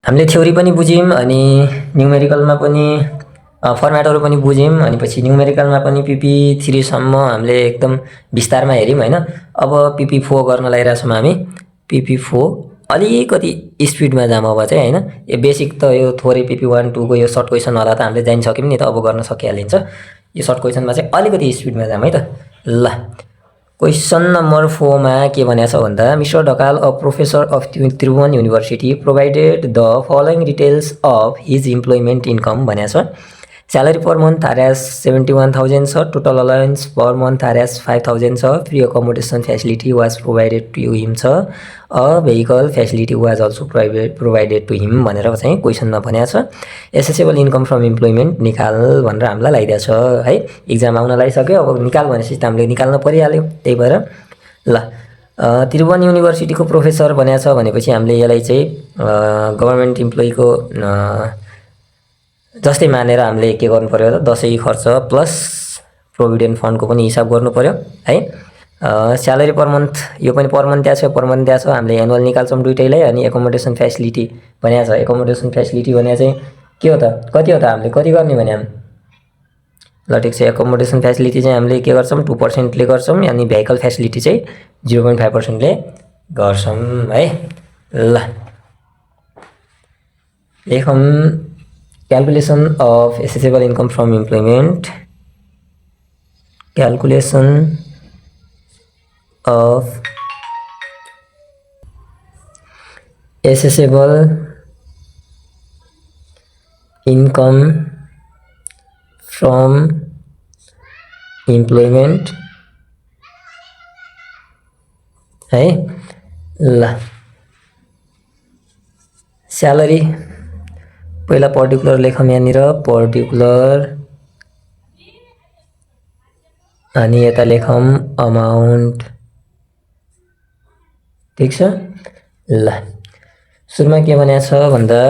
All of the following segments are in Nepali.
हामीले थ्योरी पनि बुझ्यौँ अनि न्युमेरिकलमा पनि फर्मेटहरु पनि बुझ्यौँ अनि पछि न्युमेरिकलमा पनि PP3 सम्म हामीले एकदम विस्तारमा हेर्यौँ हैन। अब PP4 गर्न लागिरहेछौँ हामी। PP4 अलिकति स्पिडमा जाम अब चाहिँ हैन। यो बेसिक त यो थोरै PP1 2 को यो सर्ट क्वेशन होला त हामीले जानिसक्यौँ नि त, अब गर्न सकिहालिन्छ। यो सर्ट क्वेशनमा चाहिँ अलिकति स्पिडमा जाम है त। ल क्वेशन नम्बर 4 मा के भनेको छ भन्दा mister Dhakal a professor of Tribhuvan university provided the following details of his employment income भनेको छ। Salary per month are as 71,000 छ, total allowance per month are as 5,000 छ, free accommodation facility was provided to him छ, a vehicle facility was also provided to him भनेर चाहिँ क्वेशनमा भनेको छ। एसेसेबल इन्कम फ्रम इम्प्लोइमेन्ट निकाल भनेर हामीलाई लागिदिएको छ है। एक्जाम आउन लागिसक्यो, अब निकाल भनेपछि त हामीले निकाल्न परिहाल्यो। त्यही भएर ल त्रिभुवन युनिभर्सिटीको प्रोफेसर भनेको छ भनेपछि हामीले यसलाई चाहिँ गभर्नमेन्ट इम्प्लोइको जस्तै मानेर हामीले के गर्नु पर्यो त दशैं खर्च प्लस प्रोभिडेन्ट फन्डको पनि हिसाब गर्नु पर्यो है। स्यालेरी पर मन्थ यो पनि पर मन्थ दिएको छ, पर मन्थ दिएको छ। हामीले एनुअल निकाल्छौँ दुईटैलाई। अनि एकोमोडेसन फ्यासिलिटी भनेको छ। एकोमोडेसन फ्यासिलिटी भने चाहिँ के हो त, कति हो त, हामीले कति गर्ने भने हामी ल ठिक छ। एकोमोडेसन फ्यासिलिटी चाहिँ हामीले के गर्छौँ 2% ले गर्छौँ अनि भेहिकल फ्यासिलिटी चाहिँ 0.5% ले गर्छौँ है। ल लेखौँ calculation of assessable income from employment, calculation of assessable income from employment है। ल स्यालेरी पहिला पर्टिकुलर लेखौँ यहाँनिर पर्टिकुलर अनि यता लेखौँ अमाउन्ट। ठीक छ। ल सुरुमा के भनेको छ भन्दा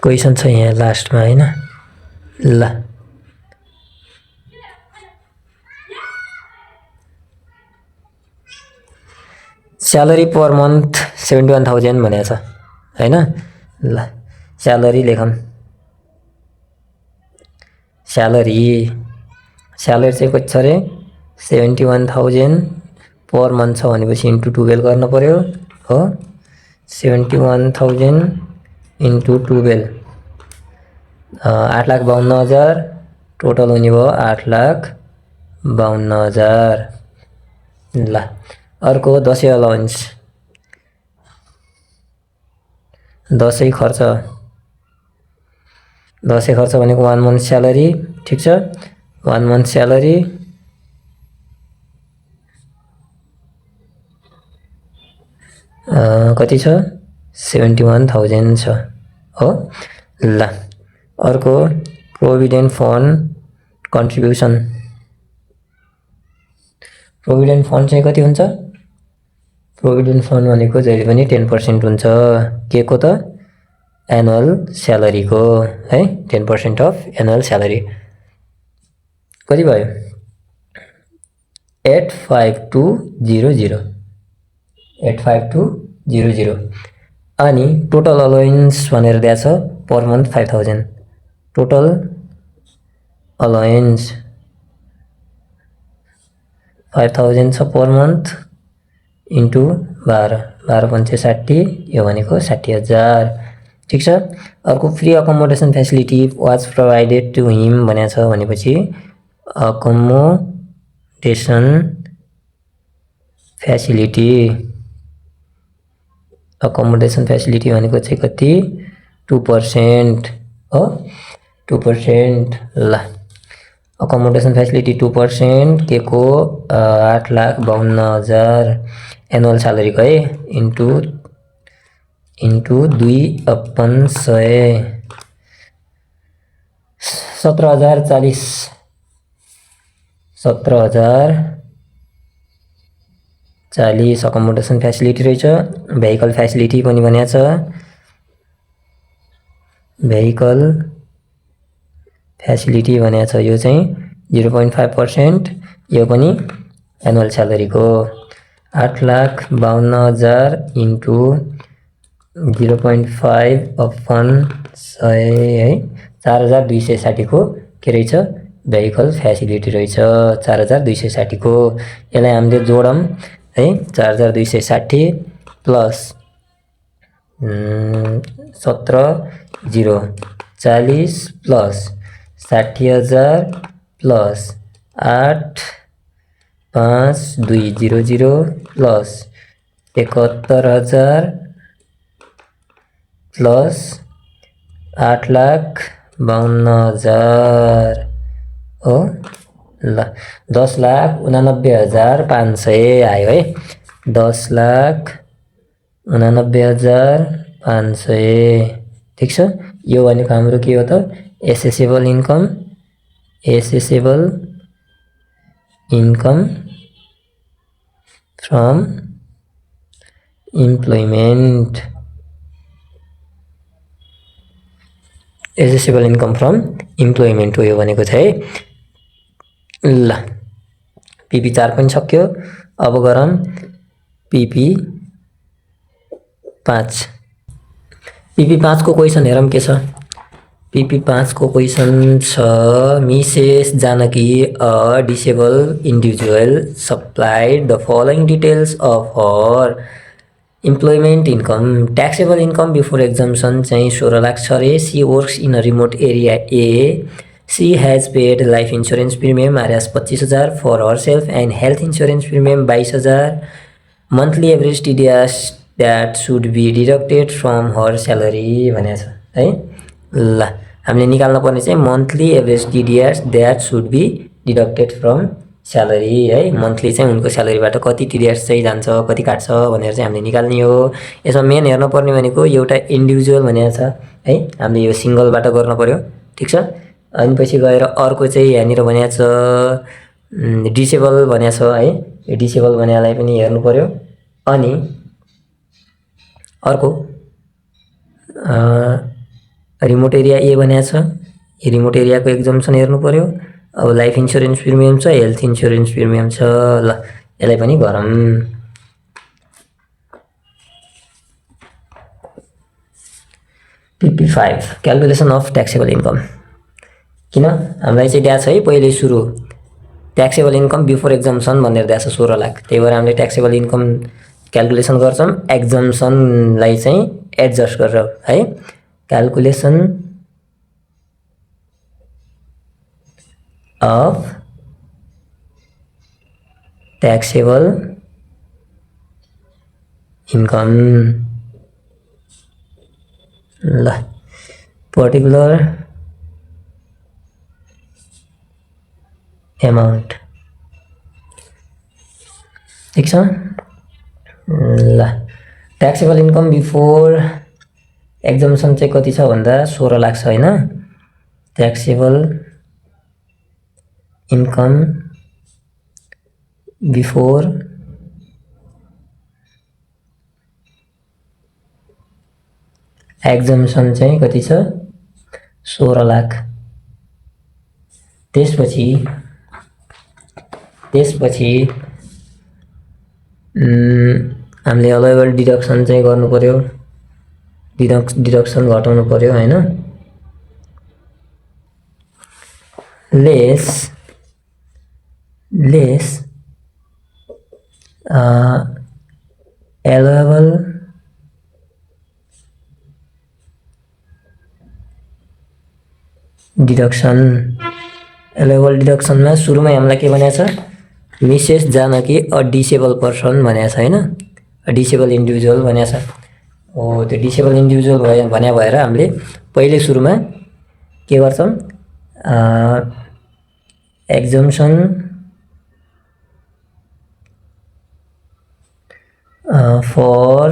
क्वेशन छ यहाँ लास्टमा हैन। ल स्यालेरी पर मन्थ 71,000 भनेको छ हैन। ल स्यालेरी लेखौँ। स्यालेरी चाहिँ कति छ रे 71,000 पर मन्थ छ भनेपछि इन्टु 12 गर्न पर्यो हो। 71,000 इन्टु 12 8,52,000 टोटल हुने भयो 8,52,000। ल अर्को दशैं अलाउन्स, दशैं खर्च भनेको 1 मन्थ स्यालेरी। ठीक छ। 1 मन्थ स्यालेरी कति छ 71,000 छ हो। ल अर्को provident fund contribution. Provident fund चाहिँ कति हुन्छ? प्रोभिडेन्ट फन्ड भनेको जहिले पनि 10% हुन्छ के को त एनुअल स्यालेरीको है। 10% अफ एनुअल स्यालेरी कति भयो 85200 85200। अनि टोटल अलाउन्स भनेर दिएको छ पर मन्थ 5,000। टोटल अलाउन्स 5,000 छ पर मन्थ इन्टु 12 पंचे 60 यो भनेको 60,000। ठीक छ। अर्को free accommodation facility was provided to him भनेको छ भनेपछि अकोमोडेसन फ्यासिलिटी भनेको चाहिँ कति 2% हो 2%। ल अकोमोडेसन फ्यासिलिटी 2% के को 8,52,000 एनुअल स्यालेरी है इन्टु 2/100 17,040 17,040 अकोमोडेसन फ्यासिलिटी रहेछ। भेहिकल फ्यासिलिटी पनि भनेको छ भेहिकल फ्यासिलिटी भनेको छ यो चाहिँ 0.5%, यो पनि एनुअल स्यालेरीको 8,52,000 इन्टु 0.5 अपन 100 है 4,260 को के रहेछ भेहिकल फ्यासिलिटी रहेछ 4,260 को। यसलाई हामीले जोडौँ है 4,260 plus 17,040 plus 60,000 plus 8,52,00 plus 71,000 plus 8,52,000 हो ल 10,89,500 आयो है 10,89,500 ठीक छ। यो भनेको हाम्रो के हो त accessible income from employment accessible income from employment हो यो भनेको चाहिँ ल PP 4 पनि सक्यो। अब गरौँ PP 5 को क्वेसन हेरौँ के छ। PP 5 को क्वेसन छ Mrs Janaki a disable individual supplied the following details of her employment income taxable income before exemption चाहिँ 16 लाख छ रे। She works in a remote area ए। She has paid life insurance premium RS 25,000 for her self and health insurance premium 22,000 monthly average TDS that should be deducted from her salary भनेको छ है। ल हामीले निकाल्न पर्ने चाहिँ monthly average TDS that should be deducted from salary है। मन्थली चाहिँ उनको स्यालेरीबाट कति TDS चाहिँ जान्छ कति काट्छ भनेर चाहिँ हामीले निकाल्ने हो। यसमा मेन हेर्न पर्ने भनेको एउटा इन्डिभिजुअल भनेको छ है हामीले यो सिंगलबाट गर्न पर्यो ठीक छ। अनि पछि गएर अर्को चाहिँ यहाँनिर भनेको छ डिसेबल भनेको छ है। यो डिसेबल भनेलाई पनि हेर्नु पर्यो। अनि अर्को रिमोट एरिया ए भनेको छ यो रिमोट एरियाको एक्जम्सन हेर्नु पर्यो। अब लाइफ इन्स्योरेन्स प्रिमियम छ हेल्थ इन्स्योरेन्स प्रिमियम छ ल यसलाई पनि गरौँ। PP 5 calculation of taxable income किन हामीलाई चाहिँ दिएको छ है पहिले सुरु ट्याक्सेबल इन्कम बिफोर एक्जम्सन भनेर दिएको छ 16 लाख। त्यही भएर हामीले ट्याक्सेबल इन्कम क्यालकुलेसन गर्छौँ एक्जम्सनलाई चाहिँ एडजस्ट गरेर है। क्यालकुलेसन of taxable income ल particular amount ठीक छ। ल ट्याक्सेबल इन्कम बिफोर एक्जम्सन चाहिँ कति छ भन्दा 16 लाख छ हैन। ट्याक्सेबल इन्कम बिफोर एक्जम्सन चाहिँ कति छ 16 लाख। त्यसपछि हामीले अलाइबल डिडक्सन चाहिँ गर्नु पर्यो डिडक्सन घटाउनु पर्यो हैन। लेस allowable डिडक्सनमा सुरुमै हामीलाई के भनेको छ Mrs Janaki a disable person भनेको छ हैन। डिसेबल इन्डिभिजुअल भनेको छ हो। त्यो डिसेबल इन्डिभिजुअल भन्या भएर हामीले पहिले सुरुमा के गर्छौँ एक्जम्सन फर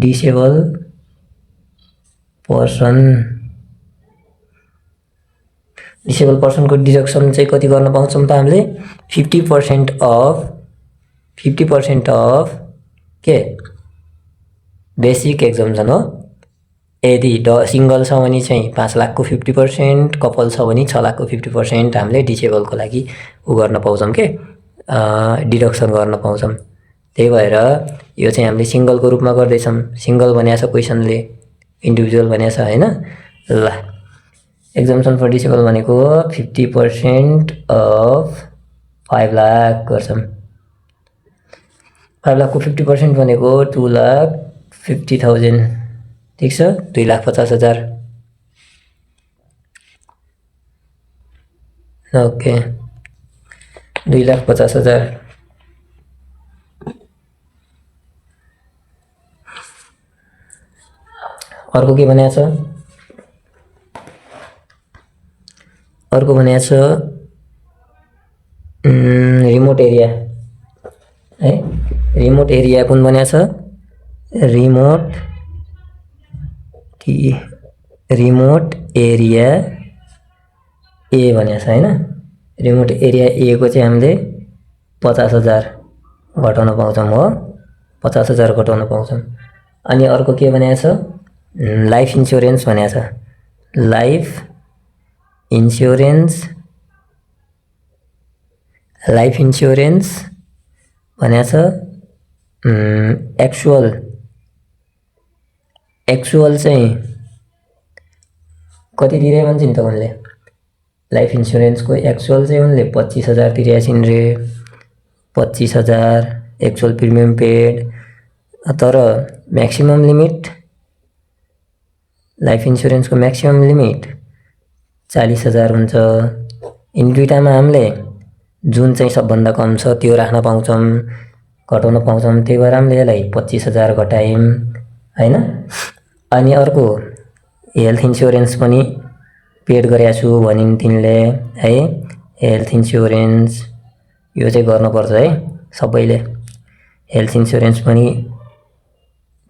डिसेबल पर्सन को डिडक्सन चाहिँ कति गर्न पाउँछौँ त हामीले 50% अफ के बेसिक एक्जम्सन हो। यदि सिङ्गल छ भने चाहिँ 5 लाखको 50%, कपल छ भने 6 लाखको 50% हामीले डिसेबलको लागि गर्न पाउँछौँ के डिडक्सन गर्न पाउँछौँ। त्यही भएर यो चाहिँ हामीले सिङ्गलको रूपमा गर्दैछौँ। सिङ्गल भनेको छ क्वेसनले, इन्डिभिजुअल भनेको छ होइन। ल एक्जम्सन फर डिसेबल भनेको 50% अफ 5 लाख गर्छौँ। 5 लाखको 50% भनेको 2,50,000 ठिक छ, 2,50,000। ओके 2,50,000। अर्को के भनेको छ, अर्को भनेको छ रिमोट एरिया है। रिमोट एरिया कुन भनेको छ, रिमोट एरिया ए भनेको छ होइन। रिमोट एरिया ए को चाहिँ हामीले 50,000 घटाउन पाउँछौँ हो, 50,000 घटाउन पाउँछौँ। अनि अर्को के भनेको छ, लाइफ इन्स्योरेन्स भनेको छ। लाइफ इन्स्योरेन्स भनेको छ एक्चुअल चाहिँ कति तिरे भन्छ नि त उनले, लाइफ इन्स्योरेन्सको एक्चुअल चाहिँ उनले 25,000 तिरेका छिन् रे, 25,000 एक्चुअल प्रिमियम पेड। तर म्याक्सिमम लिमिट, लाइफ इन्स्योरेन्सको म्याक्सिमम लिमिट 40,000 हुन्छ। यिनी दुईटामा हामीले जुन चाहिँ सबभन्दा कम छ त्यो राख्न पाउँछौँ, घटाउन पाउँछौँ। त्यही भएर हामीले यसलाई 25,000 घटायौँ होइन। अनि अर्को हेल्थ इन्स्योरेन्स पनि पेड गरेको छु भनिन् तिनले है। हेल्थ इन्स्योरेन्स यो चाहिँ गर्नुपर्छ है सबैले। हेल्थ इन्स्योरेन्स पनि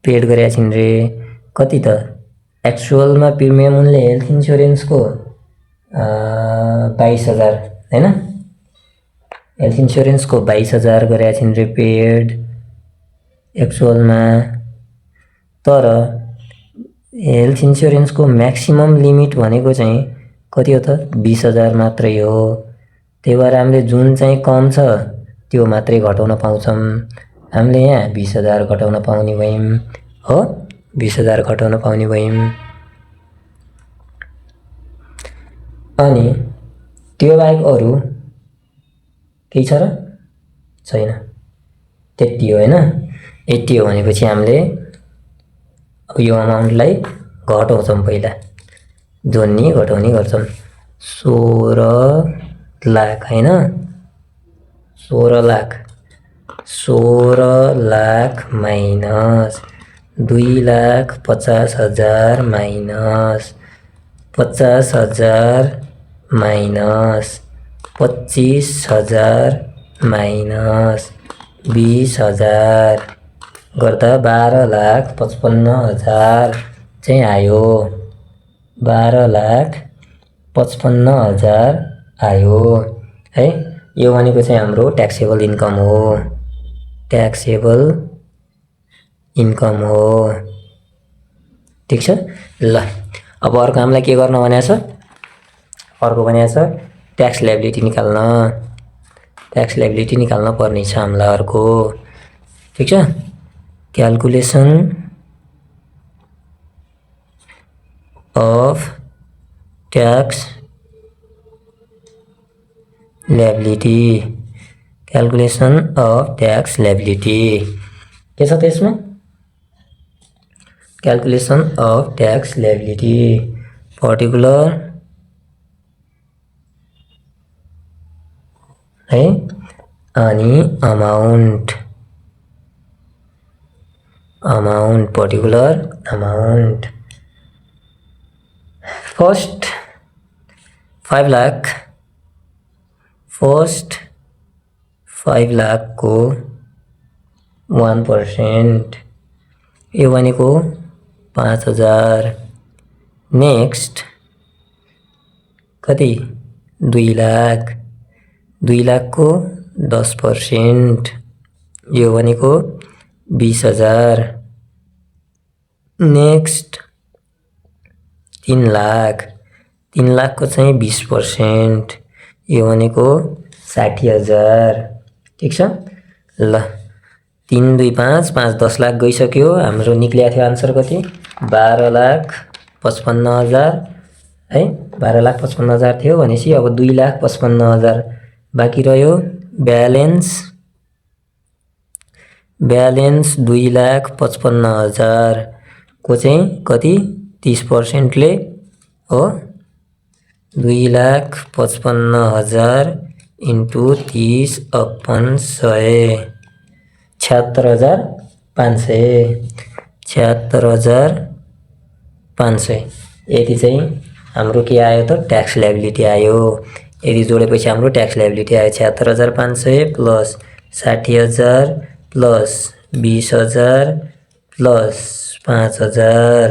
पेड गरेका छिन् रे। कति त एक्चुअलमा प्रिमियम उनले हेल्थ इन्स्योरेन्सको 22,000 होइन। हेल्थ इन्स्योरेन्सको 22,000 गरेका छिन् रे पेड एक्चुअलमा। तर हेल्थ इन्स्योरेन्सको म्याक्सिमम लिमिट भनेको चाहिँ कति हो त, 20,000 मात्रै हो। त्यही भएर हामीले जुन चाहिँ कम छ त्यो मात्रै घटाउन पाउँछौँ। हामीले यहाँ 20,000 घटाउन पाउने भयौँ हो, 20,000 घटाउन पाउने भयौँ। अनि त्यो बाहेक अरू केही छ र छैन, त्यति हो होइन। यति हो भनेपछि हामीले अब यो अमाउन्टलाई घटाउँछौँ। पहिला जोड्ने घटाउने गर्छौँ। 16 लाख होइन, 16 lakh minus 2,50,000 minus 50,000 minus 25,000 minus 20,000 गर्दा 12,55,000 चाहिँ आयो। 12,55,000 आयो है। यो भनेको चाहिँ हाम्रो ट्याक्सेबल इन्कम हो, ट्याक्सेबल इन्कम हो। ठिक छ। ल अब अर्को हामीलाई के गर्न भनेको छ, अर्को भनेको छ ट्याक्स लायबिलिटी निकाल्न। ट्याक्स लायबिलिटी निकाल्न पर्ने छ हामीलाई अर्को। ठिक छ। Calculation of tax liability, calculation of tax liability के छ त्यसमा, calculation of tax liability particular है। अनि amount particular amount. First 5 lakh को 1% यो भनेको 5,000। नेक्स्ट कति 2 लाख को 10% यो भनेको 20,000। नेक्स्ट 3 लाख, 3 लाखको चाहिँ 20%, यो भनेको 60,000। ठिक छ ल, 3 2 5 5 10 लाख गइसक्यो। हाम्रो निक्लिएको थियो आन्सर कति? 12,55,000 है, 12,55,000 थियो भनेपछि अब 2,55,000 बाँकी रह्यो। ब्यालेन्स 2,55,000 को चाहिँ कति? 30% ले हो। 2,55,000 इन्टु 30/100, 76,500, 76,500। यति चाहिँ हाम्रो के आयो त? ट्याक्स लायबिलिटी आयो। यदि जोडेपछि हाम्रो ट्याक्स लायबिलिटी आयो 76,500 प्लस 60,000 प्लस 20,000 प्लस 5,000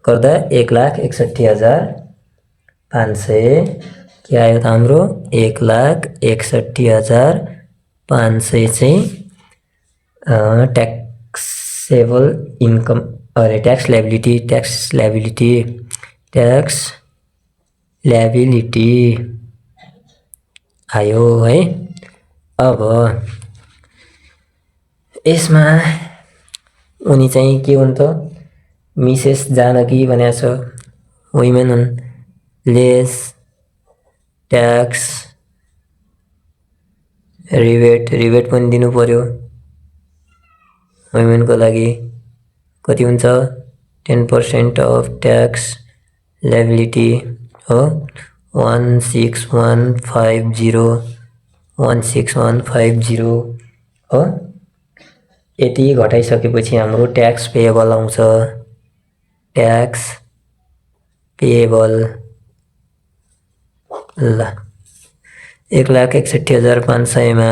गर्दा 1,61,500 के आयो त हाम्रो? 1,61,500 चाहिँ ट्याक्सेबल इन्कम, अरे ट्याक्स ल्याबिलिटी आयो है। अब यसमा उनी चाहिँ के हुन् त? मिसेस जानकी भनेको छ, वुमेन हुन्, लेस ट्याक्स रिबेट पनि दिनु पर्यो। वुमेनको लागि कति हुन्छ? 10% अफ ट्याक्स लायबिलिटी हो 16,150 हो। यति घटाइसकेपछि हाम्रो ट्याक्स पेएबल आउँछ। ट्याक्स पेएबल ल 1,61,500 मा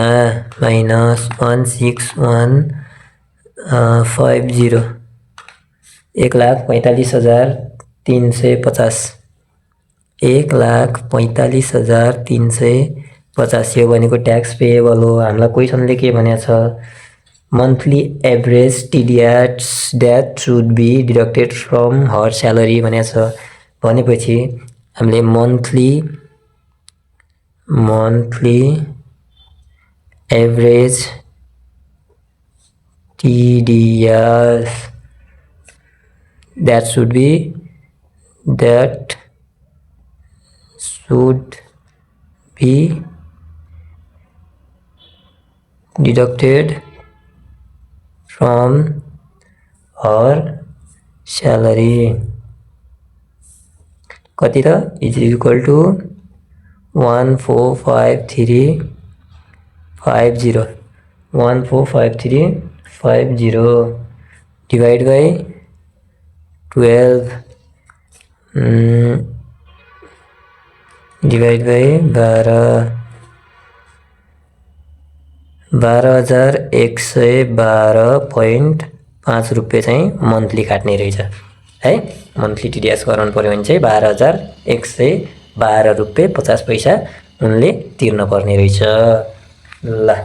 माइनस 16,150, 1,45,350, 1,45,350 यो भनेको ट्याक्स पेएबल हो। हामीलाई क्वेसनले के भनेको छ? Monthly average TDS that should be deducted from her salary भनेको छ। भनेपछि हामीले monthly average TDS that should be deducted from her salary कति त? Is equal to 145350, 145350 divide by 12 divide by 12,112.5 रुपियाँ चाहिँ मन्थली काट्ने रहेछ है। मन्थली टिडिएस गराउनु पर्यो भने चाहिँ 12,112 रुपियाँ 50 पैसा उनले तिर्न पर्ने रहेछ। ल